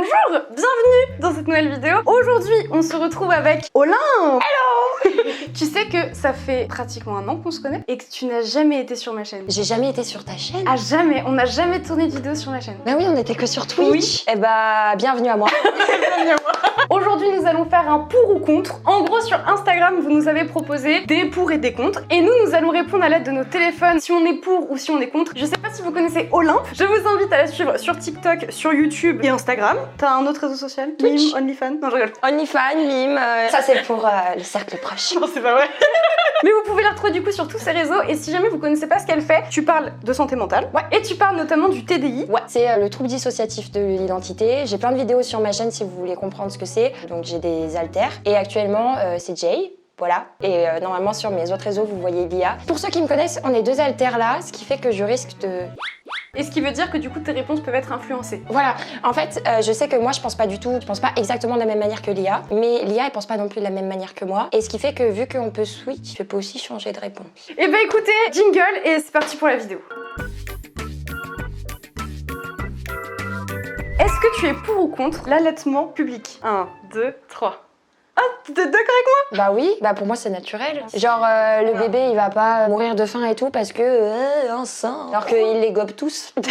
Bonjour, bienvenue dans cette nouvelle vidéo. Aujourd'hui, on se retrouve avec Olympe. Hello. Tu sais que ça fait pratiquement un an qu'on se connaît et que tu n'as jamais été sur ma chaîne. J'ai jamais été sur ta chaîne. Ah jamais, on n'a jamais tourné de vidéo sur ma chaîne. Bah oui, on était que sur Twitch. Oui. Eh bah, bienvenue à moi. Bienvenue à moi. Aujourd'hui, nous allons faire un pour ou contre. En gros, sur Instagram, vous nous avez proposé des pour et des contre. Et nous allons répondre à l'aide de nos téléphones si on est pour ou si on est contre. Je sais pas si vous connaissez Olympe. Je vous invite à la suivre sur TikTok, sur YouTube et Instagram. T'as un autre réseau social? Twitch. Mime, OnlyFans? Non, je rigole. OnlyFans, Mime, ça c'est pour le cercle proche. Non, c'est pas vrai. Mais vous pouvez la retrouver du coup sur tous ces réseaux. Et si jamais vous connaissez pas ce qu'elle fait, tu parles de santé mentale. Ouais. Et tu parles notamment du TDI. Ouais, c'est le trouble dissociatif de l'identité. J'ai plein de vidéos sur ma chaîne si vous voulez comprendre ce que c'est. Donc j'ai des haltères. Et actuellement, c'est Jay. Voilà, et normalement sur mes autres réseaux vous voyez Lia. Pour ceux qui me connaissent, on est deux haltères là, ce qui fait que je risque de... Et ce qui veut dire que du coup tes réponses peuvent être influencées. Voilà, en fait je sais que moi je pense pas du tout, je pense pas exactement de la même manière que Lia, mais Lia elle pense pas non plus de la même manière que moi. Et ce qui fait que vu qu'on peut switch, je peux aussi changer de réponse. Et bah écoutez, jingle et c'est parti pour la vidéo. Est-ce que tu es pour ou contre l'allaitement public? 1, 2, 3. Ah, t'es d'accord avec moi? Bah oui, bah pour moi c'est naturel. Genre le bébé il va pas mourir de faim et tout parce que un sein. Alors qu'ils les gobent tous. Non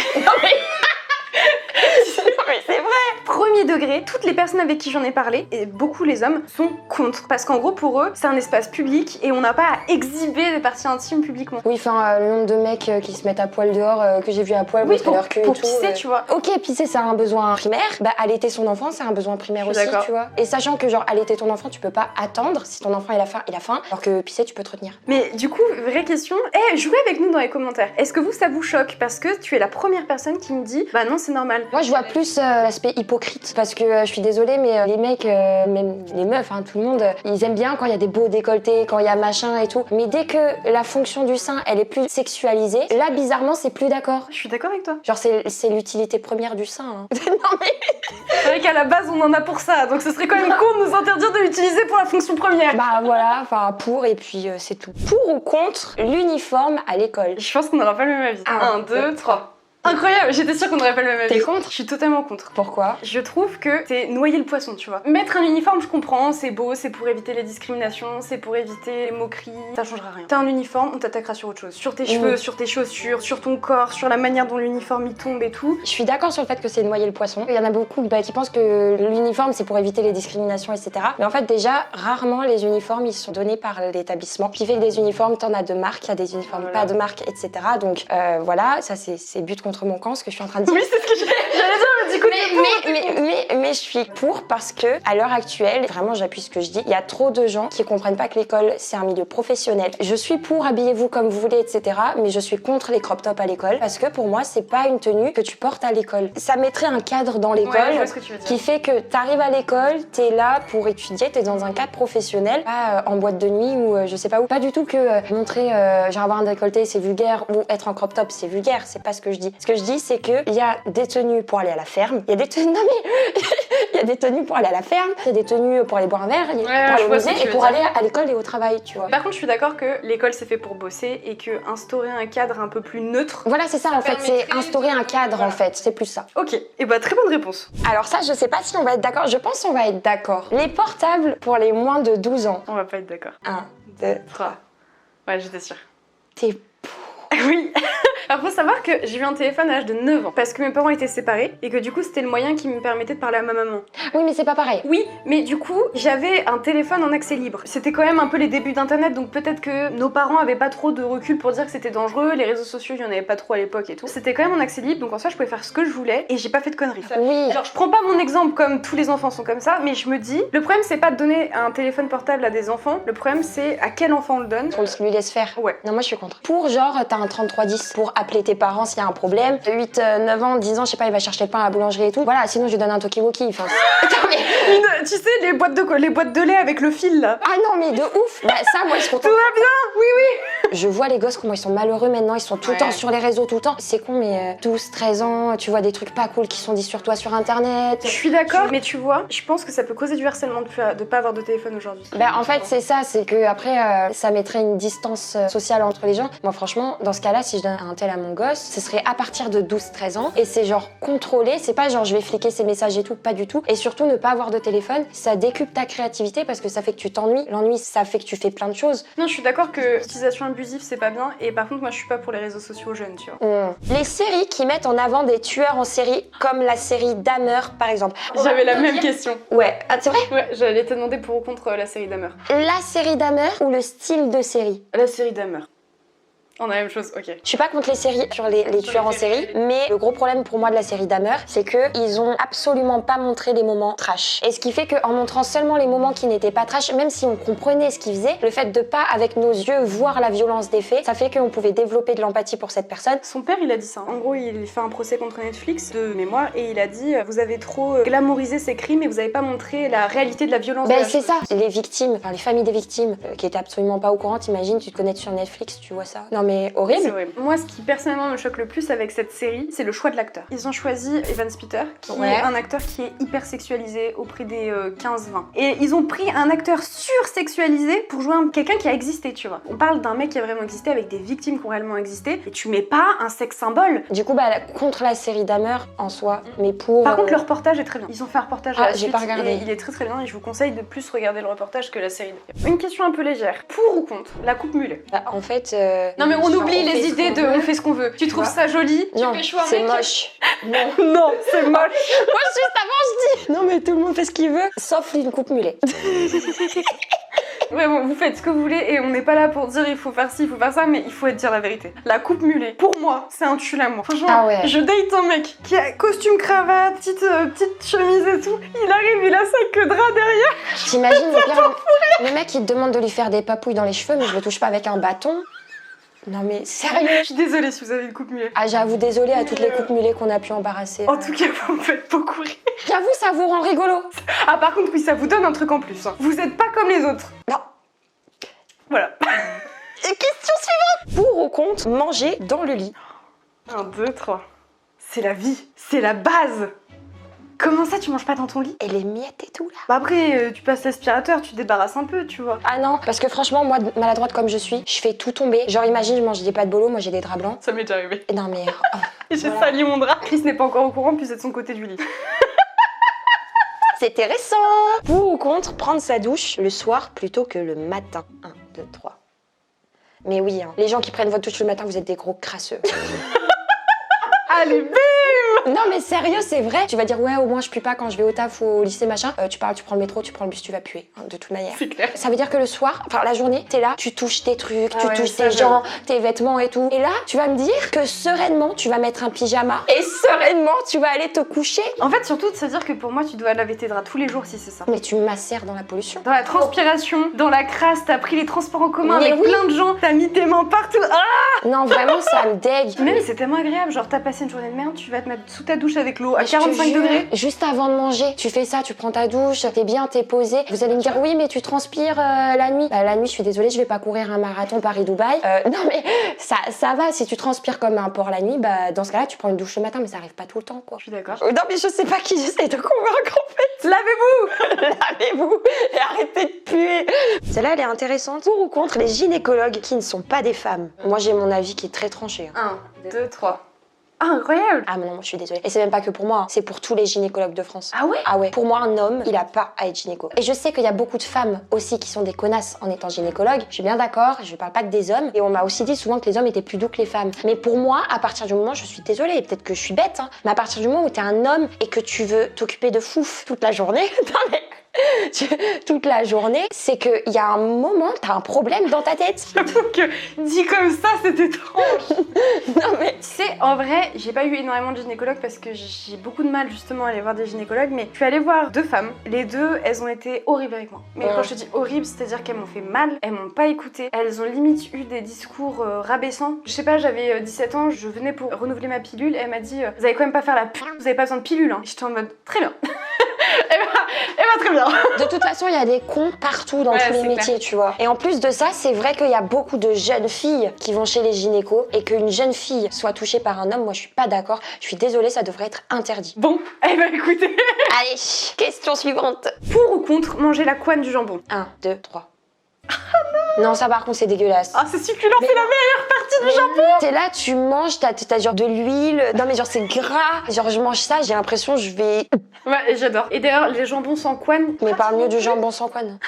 mais c'est vrai. Premier degré, toutes les personnes avec qui j'en ai parlé, et beaucoup les hommes, sont contre. Parce qu'en gros pour eux, c'est un espace public et on n'a pas à exhiber des parties intimes publiquement. Oui, enfin le nombre de mecs qui se mettent à poil dehors, que j'ai vu à poil, Oui, montrer leur queue pour et tout. pisser, tu vois. Ok, pisser c'est un besoin primaire, bah allaiter son enfant c'est un besoin primaire Je suis aussi, d'accord. tu vois. Et sachant que genre allaiter ton enfant, tu peux pas attendre, si ton enfant il a faim, alors que pisser tu peux te retenir. Mais du coup, vraie question, jouez avec nous dans les commentaires. Est-ce que vous, ça vous choque? Parce que tu es la première personne qui me dit, bah non, c'est normal. Moi je vois plus l'aspect hypocrite, parce que je suis désolée mais les mecs, même les meufs, hein, tout le monde, ils aiment bien quand il y a des beaux décolletés, quand il y a machin et tout. Mais dès que la fonction du sein elle est plus sexualisée, là bizarrement c'est plus d'accord. Je suis d'accord avec toi. Genre c'est l'utilité première du sein. Hein. Non mais... C'est vrai qu'à la base, on en a pour ça, donc ce serait quand même con de nous interdire de l'utiliser pour la fonction première. Bah voilà, enfin pour et puis c'est tout. Pour ou contre l'uniforme à l'école? Je pense qu'on n'aura pas le même avis. 1, 2, 3. Incroyable, j'étais sûre qu'on n'aurait pas le même avis. T'es contre? Je suis totalement contre. Pourquoi? Je trouve que c'est noyer le poisson, tu vois. Mettre un uniforme, je comprends, c'est beau, c'est pour éviter les discriminations, c'est pour éviter les moqueries, ça changera rien. T'as un uniforme, on t'attaquera sur autre chose. Sur tes cheveux, sur tes chaussures, sur ton corps, sur la manière dont l'uniforme y tombe et tout. Je suis d'accord sur le fait que c'est noyer le poisson. Il y en a beaucoup qui pensent que l'uniforme c'est pour éviter les discriminations, etc. Mais en fait déjà, rarement les uniformes ils sont donnés par l'établissement. Ce qui fait que des uniformes, t'en as de marque, il y a des uniformes pas de marque, etc. Donc voilà, ça c'est but contre mon camp, ce que je suis en train de dire. Oui, c'est ce que j'allais dire, mais du coup, Mais je suis pour parce que à l'heure actuelle, vraiment j'appuie ce que je dis, il y a trop de gens qui comprennent pas que l'école c'est un milieu professionnel. Je suis pour habillez-vous comme vous voulez, etc. Mais je suis contre les crop tops à l'école parce que pour moi c'est pas une tenue que tu portes à l'école. Ça mettrait un cadre dans l'école Ouais, je vois ce que tu veux dire. qui fait que t'arrives à l'école, t'es là pour étudier, t'es dans un cadre professionnel, pas en boîte de nuit ou je sais pas où. Pas du tout que montrer genre avoir un décolleté c'est vulgaire ou être en crop top c'est vulgaire, c'est pas ce que je dis. Ce que je dis c'est que il y a des tenues pour aller à la ferme, il y a des tenues non mais il y a des tenues pour aller à la ferme, il y a des tenues pour aller boire un verre, pour aller au musée et pour aller à l'école et au travail, tu vois. Par contre, je suis d'accord que l'école c'est fait pour bosser et que instaurer un cadre un peu plus neutre. Voilà, c'est ça en fait, c'est instaurer un cadre en fait, c'est plus ça. Ok, et bah très bonne réponse. Alors ça, je sais pas si on va être d'accord, je pense qu'on va être d'accord. Les portables pour les moins de 12 ans. On va pas être d'accord. 1, 2, 3. Ouais, j'étais sûre. t'es... Oui. Alors faut savoir que j'ai eu un téléphone à l'âge de 9 ans parce que mes parents étaient séparés et que du coup c'était le moyen qui me permettait de parler à ma maman. Oui mais c'est pas pareil. Oui, mais du coup j'avais un téléphone en accès libre. C'était quand même un peu les débuts d'internet, donc peut-être que nos parents avaient pas trop de recul pour dire que c'était dangereux, les réseaux sociaux il y en avait pas trop à l'époque et tout. C'était quand même en accès libre, donc en soi je pouvais faire ce que je voulais et j'ai pas fait de conneries. Oui. Genre je prends pas mon exemple comme tous les enfants sont comme ça, mais je me dis, le problème c'est pas de donner un téléphone portable à des enfants, le problème c'est à quel enfant on le donne. On lui laisse faire. Ouais. Non moi je suis contre. Pour genre t'as un 3310 pour appeler tes parents s'il y a un problème. 8, 9 ans, 10 ans, je sais pas, il va chercher le pain à la boulangerie et tout. Voilà, sinon je lui donne un talkie-walkie. Enfin, Tu sais les boîtes de lait avec le fil là. ah non mais de ouf. Bah ça moi je suis Tout contente. va bien. Oui. Je vois les gosses comment ils sont malheureux maintenant, ils sont tout le temps sur les réseaux, tout le temps. C'est con, mais 12, 13 ans, tu vois des trucs pas cool qui sont dit sur toi sur internet. Je suis d'accord, mais tu vois, je pense que ça peut causer du harcèlement de pas avoir de téléphone aujourd'hui. Bah en fait c'est ça, c'est que après ça mettrait une distance sociale entre les gens. Moi franchement, dans ce cas-là, si je donne un tel à mon gosse, ce serait à partir de 12-13 ans et c'est genre contrôlé, c'est pas genre je vais fliquer ses messages et tout, pas du tout. Et surtout ne pas avoir de téléphone, ça décuple ta créativité parce que ça fait que tu t'ennuies. L'ennui, ça fait que tu fais plein de choses. Non, je suis d'accord que l'utilisation abusive c'est pas bien et par contre moi je suis pas pour les réseaux sociaux jeunes, tu vois. Les séries qui mettent en avant des tueurs en série comme la série Dahmer par exemple. J'avais la même question. Ouais, ah, c'est vrai. Ouais, j'allais te demander pour ou contre la série Dahmer. La série Dahmer ou le style de série? La série Dahmer. On a la même chose, ok. Je suis pas contre les séries sur les tueurs en série, mais le gros problème pour moi de la série Dahmer, c'est que ils ont absolument pas montré les moments trash. Et ce qui fait qu'en montrant seulement les moments qui n'étaient pas trash, même si on comprenait ce qu'ils faisaient, le fait de pas avec nos yeux voir la violence des faits, ça fait qu'on pouvait développer de l'empathie pour cette personne. Son père, il a dit ça. En gros, il fait un procès contre Netflix de mémoire et il a dit vous avez trop glamourisé ces crimes et vous avez pas montré la réalité de la violence. Ben c'est ça. Les victimes, enfin les familles des victimes qui étaient absolument pas au courant, t'imagines, tu te connectes sur Netflix, tu vois ça. Non mais horrible. C'est horrible. Moi, ce qui personnellement me choque le plus avec cette série, c'est le choix de l'acteur. Ils ont choisi Evan Spitter, qui est un acteur qui est hyper sexualisé auprès des 15-20. Et ils ont pris un acteur sursexualisé pour jouer quelqu'un qui a existé, tu vois. On parle d'un mec qui a vraiment existé avec des victimes qui ont réellement existé et tu mets pas un sexe symbole. Du coup, bah contre la série Dahmer en soi, mais pour. Par contre, le reportage est très bien. Ils ont fait un reportage à la j'ai suite pas regardé. et il est très très bien et je vous conseille de plus regarder le reportage que la série. Une question un peu légère. Pour ou contre la coupe mulet? Bah, en fait. Non mais on oublie les idées de on fait ce qu'on veut. Tu trouves ça joli? Non, tu fais choix c'est moche. Non, c'est moche. Moi juste avant je dis. Non mais tout le monde fait ce qu'il veut, sauf une coupe mulet. Ouais bon, vous faites ce que vous voulez et on n'est pas là pour dire il faut faire ci, il faut faire ça, mais il faut dire la vérité. La coupe mulet, pour moi, c'est un tue l'amour. Franchement, Ah ouais. je date un mec qui a costume cravate, petite chemise et tout. Il arrive, il a ça que drap derrière. T'imagines le mec il te demande de lui faire des papouilles dans les cheveux, mais je le touche pas avec un bâton. Non mais sérieux. Je suis désolée si vous avez une coupe mulet. Ah j'avoue, désolée à toutes les coupes mulets qu'on a pu embarrasser. En tout cas, vous me faites beaucoup rire. J'avoue, ça vous rend rigolo. Ah par contre, oui, ça vous donne un truc en plus. Hein. Vous êtes pas comme les autres. Non. Voilà. Et question suivante. Pour ou contre manger dans le lit? 1, 2, 3. C'est la vie. C'est la base. Comment ça, tu manges pas dans ton lit? Et les miettes et tout là. Bah après, tu passes l'aspirateur, tu te débarrasses un peu, tu vois. Ah non, parce que franchement, moi, maladroite comme je suis, je fais tout tomber. Genre, imagine, je mange des pâtes bolo, moi j'ai des draps blancs. Ça m'est déjà arrivé. Et non mais... oh, Et j'ai voilà. sali mon drap. Chris n'est pas encore au courant, puis c'est de son côté du lit. C'est intéressant. Pour ou contre prendre sa douche le soir plutôt que le matin? 1, 2, 3. Mais oui, hein, les gens qui prennent votre douche le matin, vous êtes des gros crasseux. Allez, bim! Non mais sérieux, c'est vrai. Tu vas dire ouais, au moins je pue pas quand je vais au taf ou au lycée machin. Tu prends le métro, tu prends le bus, tu vas puer, hein, de toute manière. C'est clair. Ça veut dire que le soir, enfin la journée, t'es là, tu touches tes trucs, tu ouais, touches ça, tes gens, tes vêtements et tout. Et là, tu vas me dire que sereinement, tu vas mettre un pyjama et sereinement, tu vas aller te coucher. En fait, surtout de se dire que pour moi, tu dois laver tes draps tous les jours si c'est ça. Mais tu macères dans la pollution. Dans la transpiration, dans la crasse, t'as pris les transports en commun Mais avec oui. plein de gens, t'as mis tes mains partout. Ah! Non, vraiment, ça me dégue. Même c'est tellement agréable, genre t'as passé une journée de merde, tu vas te mettre sous ta douche avec l'eau à Je te 45 jure, degrés. Juste avant de manger, tu fais ça, tu prends ta douche, t'es bien, t'es posé. Vous allez me dire oui, mais tu transpires la nuit. Bah, la nuit, je suis désolée, je vais pas courir un marathon Paris-Dubaï. Non mais ça va, si tu transpires comme un porc la nuit, bah dans ce cas-là, tu prends une douche le matin, mais ça arrive pas tout le temps quoi. Je suis d'accord. Non mais je sais pas qui j'essaie de convaincre en fait. Lavez-vous! Lavez-vous et arrêtez de puer. Celle-là, elle est intéressante. Pour ou contre les gynécologues qui ne sont pas des femmes? Moi, j'ai mon avis qui est très tranché. 1, 2, 3. Ah, incroyable! Ah mais non, moi, je suis désolée. Et c'est même pas que pour moi, hein. C'est pour tous les gynécologues de France. Ah ouais? Ah ouais. Pour moi, un homme, il a pas à être gynéco. Et je sais qu'il y a beaucoup de femmes aussi qui sont des connasses en étant gynécologue. Je suis bien d'accord, je parle pas que des hommes. Et on m'a aussi dit souvent que les hommes étaient plus doux que les femmes. Mais pour moi, à partir du moment, je suis désolée, peut-être que je suis bête, hein, mais à partir du moment où t'es un homme et que tu veux t'occuper de fouf toute la journée, non mais... toute la journée, c'est qu'il y a un moment, t'as un problème dans ta tête. J'avoue que dit comme ça, c'est étrange. Non mais... Tu sais, en vrai, j'ai pas eu énormément de gynécologues parce que j'ai beaucoup de mal justement à aller voir des gynécologues, mais je suis allée voir 2 femmes. Les 2, elles ont été horribles avec moi. Mais quand je te dis horrible, c'est-à-dire qu'elles m'ont fait mal, elles m'ont pas écouté, elles ont limite eu des discours rabaissants. Je sais pas, j'avais 17 ans, je venais pour renouveler ma pilule, et elle m'a dit vous allez quand même pas faire la pute, vous avez pas besoin de pilule, hein. J'étais en mode très bien. bah très bien. De toute façon, il y a des cons partout dans tous les métiers, tu vois. Et en plus de ça, c'est vrai qu'il y a beaucoup de jeunes filles qui vont chez les gynécos et qu'une jeune fille soit touchée par un homme, moi je suis pas d'accord. Je suis désolée, ça devrait être interdit. Bon, eh bah écoutez. Allez, question suivante. Pour ou contre manger la couenne du jambon? 1, 2, 3. Non, ça par contre c'est dégueulasse. Ah, c'est succulent, c'est la meilleure partie du jambon. T'es là, tu manges, t'as genre de l'huile. Non mais genre c'est gras. Genre je mange ça, j'ai l'impression je vais... Ouais, j'adore. Et d'ailleurs, les jambons sans couenne. Mais parle mieux du jambon sans couenne.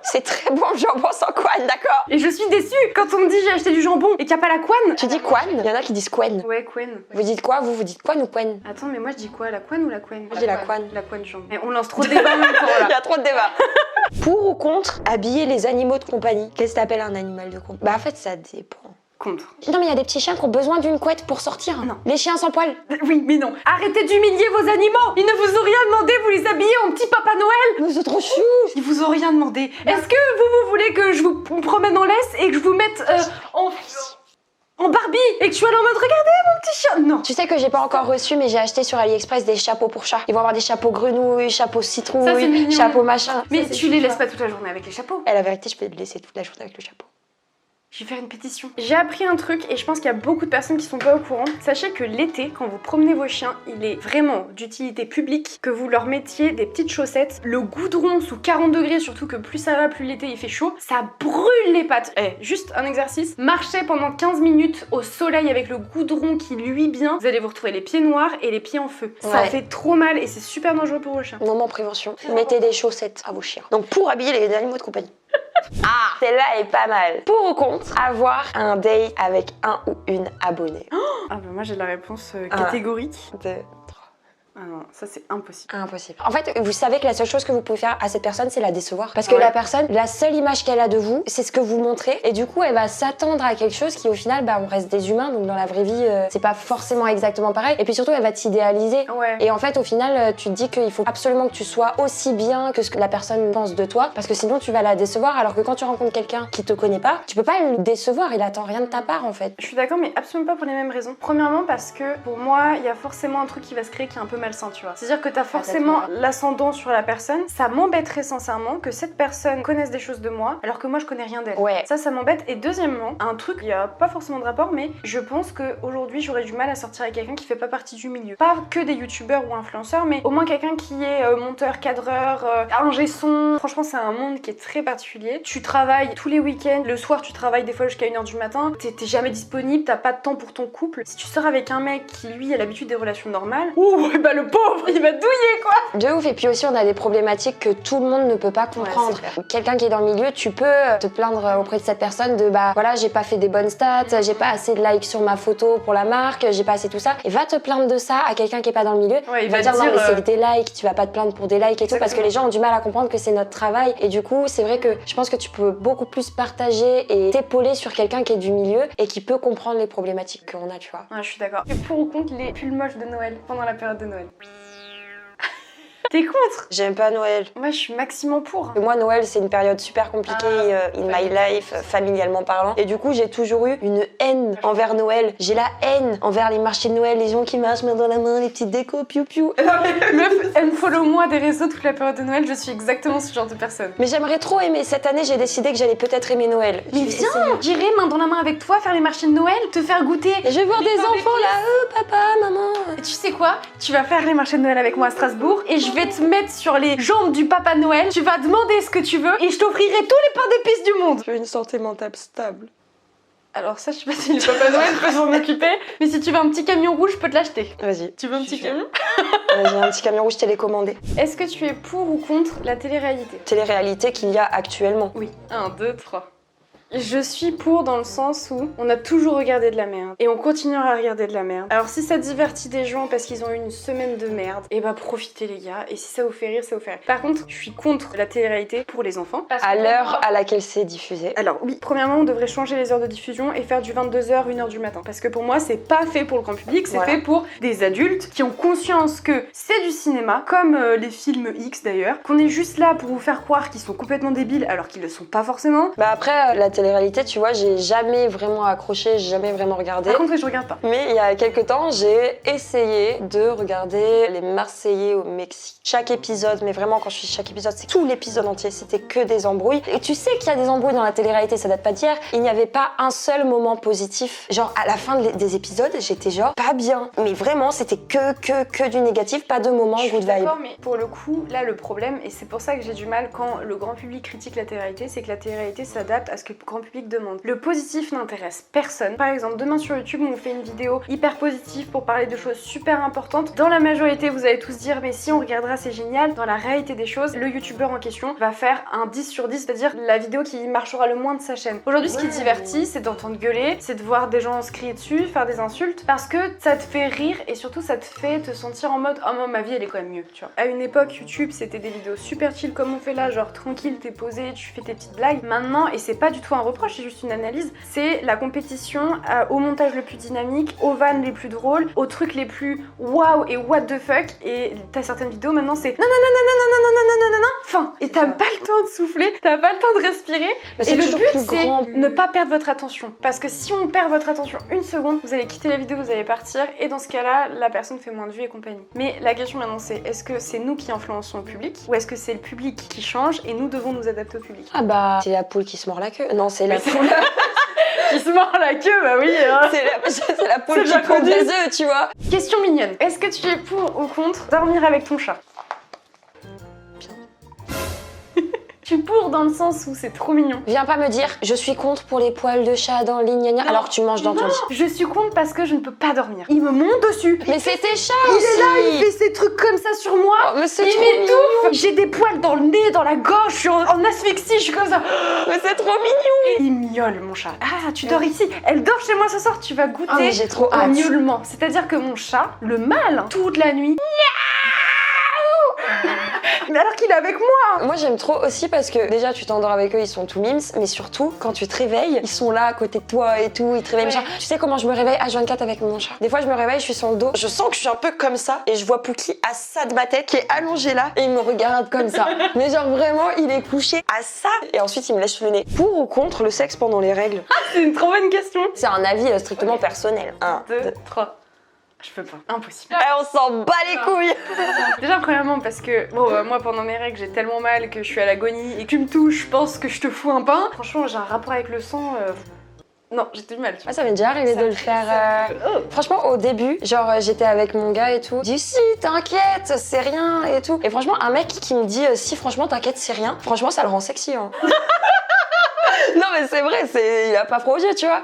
C'est très bon le jambon sans couenne, d'accord? Et je suis déçue quand on me dit j'ai acheté du jambon et qu'il n'y a pas la couenne. Tu dis couenne? Il y en a qui disent couenne. Ouais, couenne. Vous dites quoi? Vous dites couenne ou couenne? Attends, mais moi je dis quoi? La couenne ou la couenne? Je dis la couenne. La couenne du jambon. Et on lance trop de débats en même temps Il y là. a trop de débats. Pour ou contre habiller les animaux de compagnie? Qu'est-ce que t'appelles un animal de compagnie? Bah en fait ça dépend. Contre. Non mais il y a des petits chiens qui ont besoin d'une couette pour sortir. Non. Les chiens sans poils. Oui, mais non. Arrêtez d'humilier vos animaux. Ils ne vous ont rien demandé, vous les habillez en petit Papa Noël. Mais c'est trop chou. Ils vous ont rien demandé. Est-ce que vous voulez que je vous promène en laisse et que je vous mette en Barbie et que je sois là en mode regardez mon petit chien? Non. Tu sais que j'ai pas encore reçu mais j'ai acheté sur AliExpress des chapeaux pour chats. Ils vont avoir des chapeaux grenouilles, chapeaux Ça, c'est citrouilles, mignon. chapeaux machin. Mais Ça, c'est tu les chou. laisses pas toute la journée avec les chapeaux. Et la vérité, je peux les laisser toute la journée avec le chapeau. Je vais faire une pétition. J'ai appris un truc et je pense qu'il y a beaucoup de personnes qui sont pas au courant. Sachez que l'été, quand vous promenez vos chiens, il est vraiment d'utilité publique que vous leur mettiez des petites chaussettes. Le goudron sous 40 degrés, surtout que plus ça va, plus l'été il fait chaud, ça brûle les pattes. Juste un exercice. Marchez pendant 15 minutes au soleil avec le goudron qui luit bien. Vous allez vous retrouver les pieds noirs et les pieds en feu. Ça Ouais. fait trop mal et c'est super dangereux pour vos chiens. Moment prévention, mettez des chaussettes à vos chiens. Donc pour habiller les animaux de compagnie. Ah, celle-là est pas mal. Pour ou contre avoir un date avec un ou une abonnée? Ah bah moi j'ai la réponse catégorique. 2, Ah non, ça c'est impossible. impossible. En fait, vous savez que la seule chose que vous pouvez faire à cette personne, c'est la décevoir. Parce que la personne, la seule image qu'elle a de vous, c'est ce que vous montrez. Et du coup, elle va s'attendre à quelque chose qui, au final, bah, on reste des humains. Donc, dans la vraie vie, c'est pas forcément exactement pareil. Et puis surtout, elle va t'idéaliser. Ouais. Et en fait, au final, tu te dis qu'il faut absolument que tu sois aussi bien que ce que la personne pense de toi. Parce que sinon, tu vas la décevoir. Alors que quand tu rencontres quelqu'un qui te connaît pas, tu peux pas le décevoir. Il attend rien de ta part, en fait. Je suis d'accord, mais absolument pas pour les mêmes raisons. Premièrement, parce que pour moi, il y a forcément un truc qui va se créer qui est un peu malsain, tu vois. C'est-à-dire que t'as forcément l'ascendant sur la personne. Ça m'embêterait sincèrement que cette personne connaisse des choses de moi, alors que moi je connais rien d'elle. Ouais. Ça m'embête. Et deuxièmement, un truc, il y a pas forcément de rapport, mais je pense qu'aujourd'hui j'aurais du mal à sortir avec quelqu'un qui fait pas partie du milieu. Pas que des youtubeurs ou influenceurs, mais au moins quelqu'un qui est monteur, cadreur, ingé son. Franchement, c'est un monde qui est très particulier. Tu travailles tous les week-ends, le soir tu travailles des fois jusqu'à 1h du matin, t'es jamais disponible, t'as pas de temps pour ton couple. Si tu sors avec un mec qui lui a l'habitude des relations normales, ouh, bah le pauvre, il va douiller quoi. De ouf. Et puis aussi, on a des problématiques que tout le monde ne peut pas comprendre. Ouais, c'est Quelqu'un qui est dans le milieu, tu peux te plaindre auprès de cette personne de bah voilà, j'ai pas fait des bonnes stats, j'ai pas assez de likes sur ma photo pour la marque, j'ai pas assez tout ça. Et va te plaindre de ça à quelqu'un qui est pas dans le milieu. Ouais, il va dire non, mais c'est des likes, tu vas pas te plaindre pour des likes et tout, parce que les gens ont du mal à comprendre que c'est notre travail. Et du coup, c'est vrai que je pense que tu peux beaucoup plus partager et t'épauler sur quelqu'un qui est du milieu et qui peut comprendre les problématiques qu'on a, tu vois. Ouais, je suis d'accord. Et pour ou contre les pulls moches de Noël pendant la période de Noël? T'es contre? J'aime pas Noël. Moi, je suis maximum pour. Moi, Noël, c'est une période super compliquée in my life, familialement parlant. Et du coup, j'ai toujours eu une haine envers Noël. J'ai la haine envers les marchés de Noël, les gens qui marchent main dans la main, les petites décos, piou piou. Meuf, unfollow-moi des réseaux toute la période de Noël, je suis exactement ce genre de personne. Mais j'aimerais trop aimer. Cette année, j'ai décidé que j'allais peut-être aimer Noël. Mais viens, j'irai main dans la main avec toi faire les marchés de Noël, te faire goûter. Et je vais voir des enfants là, papa, maman. Et tu sais quoi? Tu vas faire les marchés de Noël avec moi à Strasbourg et je vais te mettre sur les jambes du Papa Noël. Tu vas demander ce que tu veux et je t'offrirai tous les pains d'épices du monde. Je veux une santé mentale stable. Alors ça, je sais pas si le Papa Noël peut s'en occuper, mais si tu veux un petit camion rouge, je peux te l'acheter. Vas-y. Tu veux un petit camion? J'ai un petit camion rouge télécommandé. Est-ce que tu es pour ou contre la télé-réalité? Télé-réalité qu'il y a actuellement. Oui. 1, 2, 3. Je suis pour dans le sens où on a toujours regardé de la merde et on continuera à regarder de la merde. Alors si ça divertit des gens parce qu'ils ont eu une semaine de merde, et bah profitez les gars, et si ça vous fait rire, ça vous fait rire. Par contre, je suis contre la télé-réalité pour les enfants. À l'heure à laquelle c'est diffusé. Alors oui, premièrement, on devrait changer les heures de diffusion et faire du 22h, 1h du matin. Parce que pour moi, c'est pas fait pour le grand public, c'est fait pour des adultes qui ont conscience que c'est du cinéma, comme les films X d'ailleurs, qu'on est juste là pour vous faire croire qu'ils sont complètement débiles alors qu'ils le sont pas forcément. Bah après, la télé-réalité, tu vois, j'ai jamais vraiment accroché, j'ai jamais vraiment regardé. Par contre, je regarde pas. Mais il y a quelques temps, j'ai essayé de regarder les Marseillais au Mexique. Chaque épisode, mais vraiment quand je suis chaque épisode, c'est tout l'épisode entier, c'était que des embrouilles. Et tu sais qu'il y a des embrouilles dans la télé-réalité, ça date pas d'hier. Il n'y avait pas un seul moment positif. Genre à la fin des épisodes, j'étais genre pas bien. Mais vraiment, c'était que du négatif, pas de moment good vibe. D'accord, mais pour le coup, là le problème, et c'est pour ça que j'ai du mal quand le grand public critique la télé-réalité, c'est que la télé-réalité s'adapte à ce que le grand public demande. Le positif n'intéresse personne. Par exemple, demain sur YouTube, on fait une vidéo hyper positive pour parler de choses super importantes. Dans la majorité, vous allez tous dire, mais si on regardera, c'est génial. Dans la réalité des choses, le youtubeur en question va faire un 10 sur 10, c'est-à-dire la vidéo qui marchera le moins de sa chaîne. Aujourd'hui, ce qui divertit, c'est d'entendre gueuler, c'est de voir des gens se crier dessus, faire des insultes, parce que ça te fait rire et surtout ça te fait te sentir en mode, oh moi, ma vie elle est quand même mieux, tu vois. À une époque, YouTube, c'était des vidéos super chill comme on fait là, genre tranquille, t'es posé, tu fais tes petites blagues. Maintenant, et c'est pas du tout un reproche, c'est juste une analyse, c'est la compétition au montage le plus dynamique, aux vannes les plus drôles, aux trucs les plus waouh et what the fuck. Et t'as certaines vidéos maintenant, c'est non, enfin, et t'as pas le temps de souffler, t'as pas le temps de respirer. Et le but, c'est ne pas perdre votre attention. Parce que si on perd votre attention une seconde, vous allez quitter la vidéo, vous allez partir, et dans ce cas-là, la personne fait moins de vues et compagnie. Mais la question maintenant, c'est est-ce que c'est nous qui influençons le public, ou est-ce que c'est le public qui change et nous devons nous adapter au public? Ah bah, c'est la poule qui se mord la queue. Non, c'est la poule qui se mord la queue, bah oui. Hein. C'est la poule qui pond des œufs, tu vois. Question mignonne. Est-ce que tu es pour ou contre dormir avec ton chat? Je suis pour dans le sens où c'est trop mignon. Viens pas me dire, je suis contre pour les poils de chat dans le lit, alors que tu manges dans ton lit. Je suis contre parce que je ne peux pas dormir. Il me monte dessus. Mais c'est tes chats aussi. Il est là, il fait ces trucs comme ça sur moi. Oh, mais c'est il m'étouffe. J'ai des poils dans le nez, dans la gorge, je suis en asphyxie, je suis comme ça. Mais c'est trop mignon. Et il miaule, mon chat. Ah, tu dors ici. Elle dort chez moi ce soir, tu vas goûter. Oh, mais j'ai trop hâte. Miaulement. C'est-à-dire que mon chat, le mâle, toute la nuit. Mais alors qu'il est avec moi. Moi j'aime trop aussi parce que déjà tu t'endors avec eux, ils sont tout mimes, mais surtout quand tu te réveilles, ils sont là à côté de toi et tout, ils te réveillent. Tu sais comment je me réveille H24 avec mon chat? Des fois je me réveille, je suis sur le dos, je sens que je suis un peu comme ça et je vois Pookie à ça de ma tête qui est allongé là et il me regarde comme ça. Mais genre vraiment il est couché à ça et ensuite il me lèche le nez. Pour ou contre le sexe pendant les règles? C'est une trop bonne question. C'est un avis strictement personnel. 1, 2, 3. Je peux pas, impossible. On s'en bat les couilles. Déjà premièrement parce que moi pendant mes règles j'ai tellement mal que je suis à l'agonie et que tu me touches, je pense que je te fous un pain. Franchement j'ai un rapport avec le sang. Non, j'ai du mal. Ah, ça m'est déjà arrivé de le faire. Franchement, au début, genre j'étais avec mon gars et tout. Il dit si, t'inquiète, c'est rien et tout. Et franchement, un mec qui me dit si, franchement, t'inquiète, c'est rien. Franchement, ça le rend sexy. Hein. Non, mais c'est vrai, il a pas froid aux yeux, tu vois.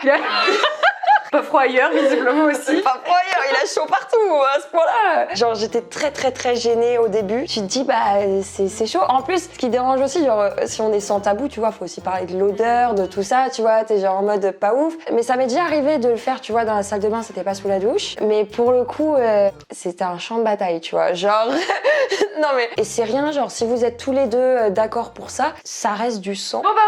Pas froid ailleurs, visiblement aussi. Pas froid ailleurs, il a chaud partout à ce point-là. Genre j'étais très gênée au début. Tu te dis bah c'est chaud. En plus, ce qui dérange aussi, genre si on est sans tabou, tu vois, faut aussi parler de l'odeur, de tout ça, tu vois, t'es genre en mode pas ouf. Mais ça m'est déjà arrivé de le faire, tu vois, dans la salle de bain, c'était pas sous la douche. Mais pour le coup, c'était un champ de bataille, tu vois. Genre, non mais. Et c'est rien, genre si vous êtes tous les deux d'accord pour ça, ça reste du sang. Bon bah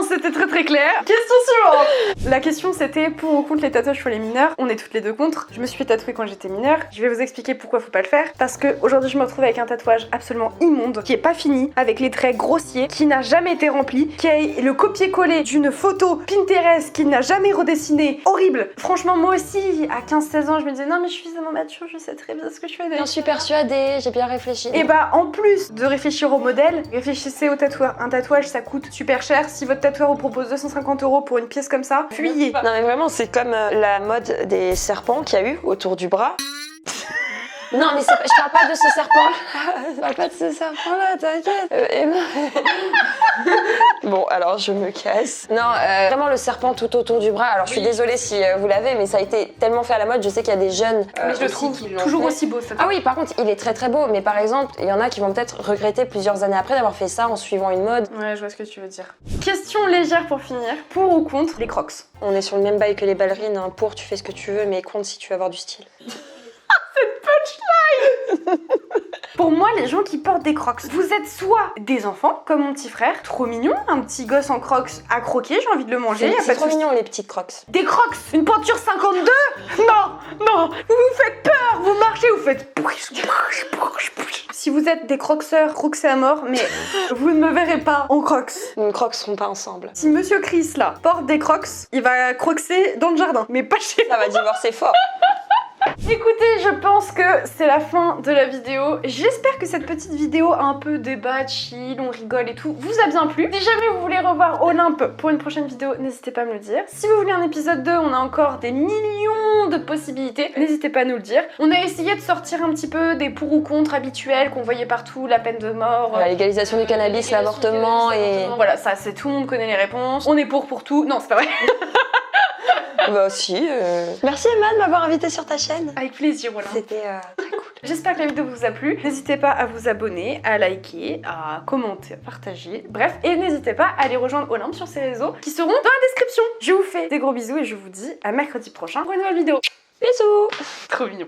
c'était très clair. Question suivante. La question c'était pour ou contre les tatouages pour les mineurs. On est toutes les deux contre. Je me suis fait tatouer quand j'étais mineure. Je vais vous expliquer pourquoi faut pas le faire. Parce que aujourd'hui je me retrouve avec un tatouage absolument immonde, qui est pas fini, avec les traits grossiers, qui n'a jamais été rempli, qui est le copier-coller d'une photo Pinterest qui n'a jamais redessiné. Horrible. Franchement moi aussi, à 15-16 ans, je me disais non mais je suis suffisamment mature, je sais très bien ce que je fais. J'en suis persuadée, j'ai bien réfléchi. Et bah en plus de réfléchir au modèle, réfléchissez au tatoueur. Un tatouage ça coûte super cher. Si votre tatoueur vous propose 250 € pour une pièce comme ça, fuyez. Non mais vraiment c'est comme la mode des serpents qu'il y a eu autour du bras. Non mais je parle pas de ce serpent. Je parle pas de ce serpent là, t'inquiète. Bon alors je me casse. Non vraiment le serpent tout autour du bras. Alors je suis désolée si vous l'avez, mais ça a été tellement fait à la mode. Je sais qu'il y a des jeunes mais je le trouve toujours aussi beau ça. Ah oui par contre il est très beau. Mais par exemple il y en a qui vont peut-être regretter plusieurs années après d'avoir fait ça en suivant une mode. Ouais je vois ce que tu veux dire. Question légère pour finir. Pour ou contre les crocs? On est sur le même bail que les ballerines. Hein. Pour tu fais ce que tu veux, mais contre si tu veux avoir du style. Cette punchline. Pour moi, les gens qui portent des crocs, vous êtes soit des enfants, comme mon petit frère, trop mignon, un petit gosse en crocs à croquer, j'ai envie de le manger. C'est trop mignon les petites crocs. Des crocs, une pointure 52. Non, vous me faites peur, vous marchez, vous faites... si vous êtes des crocseurs, crocsez à mort, mais vous ne me verrez pas en crocs. Nos crocs seront pas ensemble. Si Monsieur Chris, là, porte des crocs, il va croxer dans le jardin, mais pas chez Ça va divorcer fort. Écoutez, je pense que c'est la fin de la vidéo. J'espère que cette petite vidéo un peu débat, chill, on rigole et tout, vous a bien plu. Si jamais vous voulez revoir Olympe pour une prochaine vidéo, n'hésitez pas à me le dire. Si vous voulez un épisode 2, on a encore des millions de possibilités. N'hésitez pas à nous le dire. On a essayé de sortir un petit peu des pour ou contre habituels qu'on voyait partout, la peine de mort, La légalisation du cannabis, l'avortement et... Voilà, ça, c'est tout le monde connaît les réponses. On est pour tout. Non, c'est pas vrai. Bah si. Merci Emma de m'avoir invité sur ta chaîne. Avec plaisir, voilà. C'était très cool. J'espère que la vidéo vous a plu. N'hésitez pas à vous abonner, à liker, à commenter, à partager. Bref, et n'hésitez pas à aller rejoindre Olympe sur ses réseaux qui seront dans la description. Je vous fais des gros bisous et je vous dis à mercredi prochain pour une nouvelle vidéo. Bisous. Trop mignon.